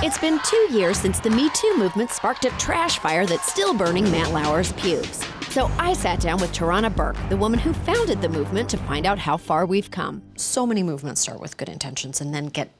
It's been 2 years since the Me Too movement sparked a trash fire that's still burning Matt Lauer's pubes. So I sat down with Tarana Burke, the woman who founded the movement, to find out how far we've come. So many movements start with good intentions and then get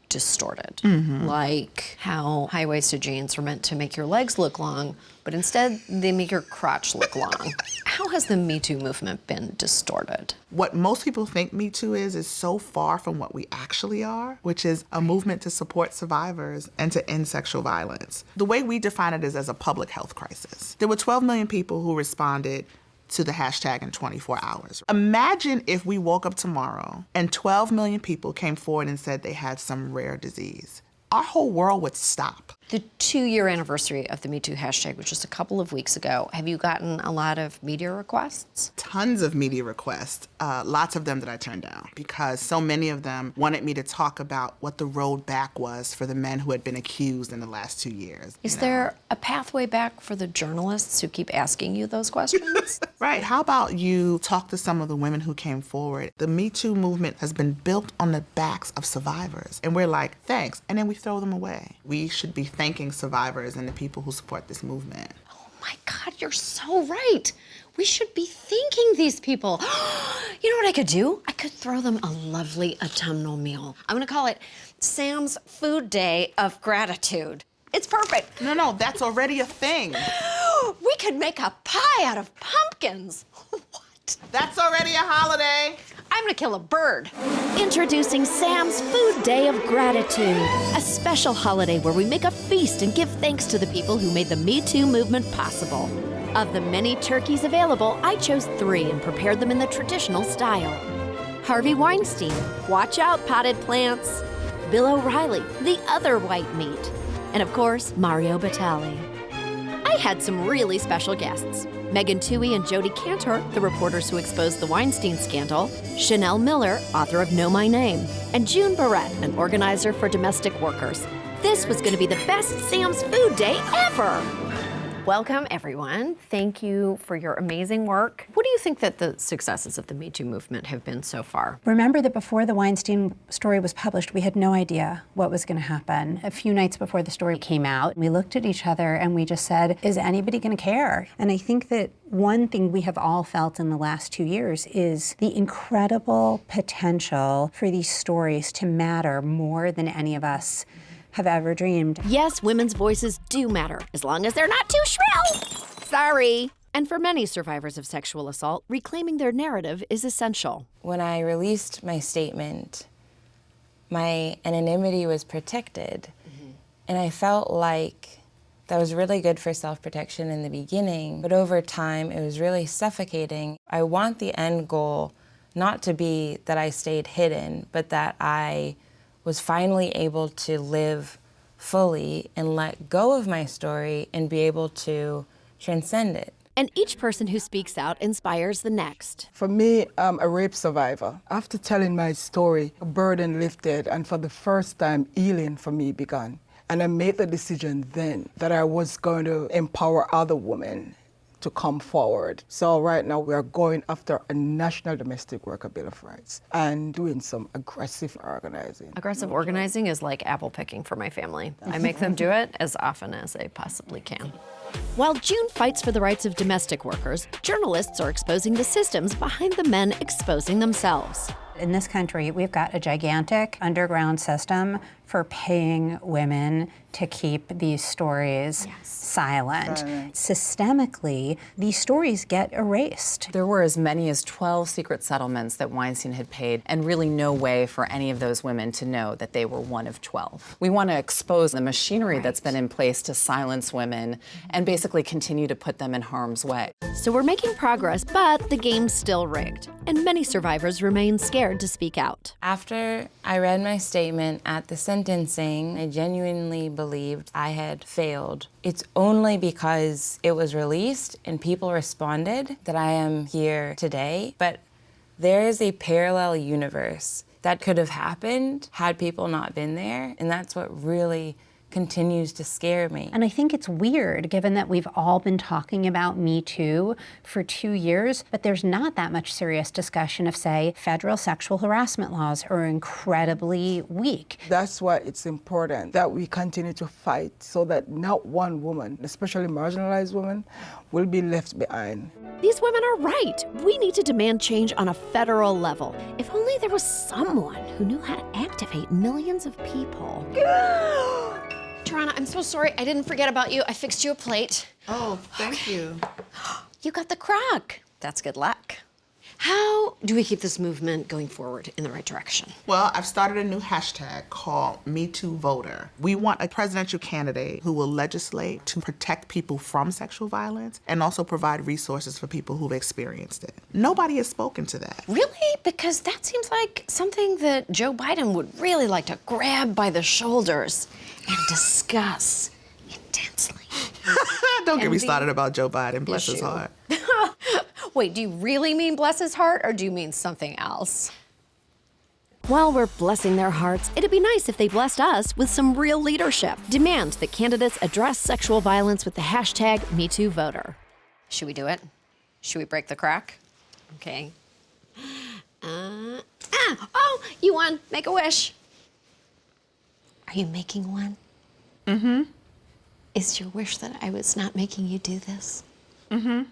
distorted. Like how high-waisted jeans are meant to make your legs look long, but instead they make your crotch look long. How has the Me Too movement been distorted? What most people think Me Too is so far from what we actually are, which is a movement to support survivors and to end sexual violence. The way we define it is as a public health crisis. There were 12 million people who responded to the hashtag in 24 hours. Imagine if we woke up tomorrow and 12 million people came forward and said they had some rare disease. Our whole world would stop. The 2-year anniversary of the Me Too hashtag was just a couple of weeks ago. Have you gotten a lot of media requests? Tons of media requests, lots of them that I turned down because so many of them wanted me to talk about what the road back was for the men who had been accused in the last 2 years. Is there a pathway back for the journalists who keep asking you those questions? Right, how about you talk to some of the women who came forward? The Me Too movement has been built on the backs of survivors. And we're like, thanks, and then we throw them away. We should be thanking survivors and the people who support this movement. Oh my God, you're so right. We should be thanking these people. You know what I could do? I could throw them a lovely autumnal meal. I'm gonna call it Sam's Food Day of Gratitude. It's perfect. No, that's already a thing. We could make a pie out of pumpkins. What? That's already a holiday. I'm gonna kill a bird. Introducing Sam's Food Day of Gratitude, a special holiday where we make a feast and give thanks to the people who made the Me Too movement possible. Of the many turkeys available, I chose 3 and prepared them in the traditional style. Harvey Weinstein, watch out potted plants. Bill O'Reilly, the other white meat. And of course, Mario Batali. I had some really special guests. Megan Twohey and Jodi Kantor, the reporters who exposed the Weinstein scandal, Chanel Miller, author of Know My Name, and June Barrett, an organizer for domestic workers. This was going to be the best Sam's Food Day ever! Welcome, everyone. Thank you for your amazing work. What do you think that the successes of the Me Too movement have been so far? Remember that before the Weinstein story was published, we had no idea what was going to happen. A few nights before the story came out, we looked at each other and we just said, is anybody going to care? And I think that one thing we have all felt in the last 2 years is the incredible potential for these stories to matter more than any of us have ever dreamed. Yes, women's voices do matter, as long as they're not too shrill. Sorry. And for many survivors of sexual assault, reclaiming their narrative is essential. When I released my statement, my anonymity was protected. And I felt like that was really good for self-protection in the beginning, but over time it was really suffocating. I want the end goal not to be that I stayed hidden, but that I was finally able to live fully and let go of my story and be able to transcend it. And each person who speaks out inspires the next. For me, I'm a rape survivor. After telling my story, a burden lifted, and for the first time, healing for me began. And I made the decision then that I was going to empower other women to come forward. So right now we are going after a national domestic worker bill of rights and doing some aggressive organizing. Aggressive organizing is like apple picking for my family. I make them do it as often as they possibly can. While June fights for the rights of domestic workers, journalists are exposing the systems behind the men exposing themselves. In this country, we've got a gigantic underground system for paying women to keep these stories silent. Systemically, these stories get erased. There were as many as 12 secret settlements that Weinstein had paid, and really no way for any of those women to know that they were one of 12. We want to expose the machinery that's been in place to silence women and basically continue to put them in harm's way. So we're making progress, but the game's still rigged, and many survivors remain scared to speak out. After I read my statement at the sentencing, I genuinely believed I had failed. It's only because it was released and people responded that I am here today. But there is a parallel universe that could have happened had people not been there, and that's what really continues to scare me. And I think it's weird, given that we've all been talking about Me Too for 2 years, but there's not that much serious discussion of, say, federal sexual harassment laws are incredibly weak. That's why it's important that we continue to fight so that not one woman, especially marginalized women, will be left behind. These women are right. We need to demand change on a federal level. If only there was someone who knew how to activate millions of people. Tarana, I'm so sorry. I didn't forget about you. I fixed you a plate. Oh, thank you. You got the crock. That's good luck. How do we keep this movement going forward in the right direction? Well, I've started a new hashtag called #MeTooVoter. We want a presidential candidate who will legislate to protect people from sexual violence and also provide resources for people who've experienced it. Nobody has spoken to that. Really? Because that seems like something that Joe Biden would really like to grab by the shoulders and discuss intensely. Don't get me started about Joe Biden, bless his heart. Wait, do you really mean bless his heart, or do you mean something else? While we're blessing their hearts, it'd be nice if they blessed us with some real leadership. Demand that candidates address sexual violence with the hashtag #MeTooVoter. Should we do it? Should we break the crack? Okay. Oh, you won. Make a wish. Are you making one? Mm-hmm. Is your wish that I was not making you do this? Mm-hmm.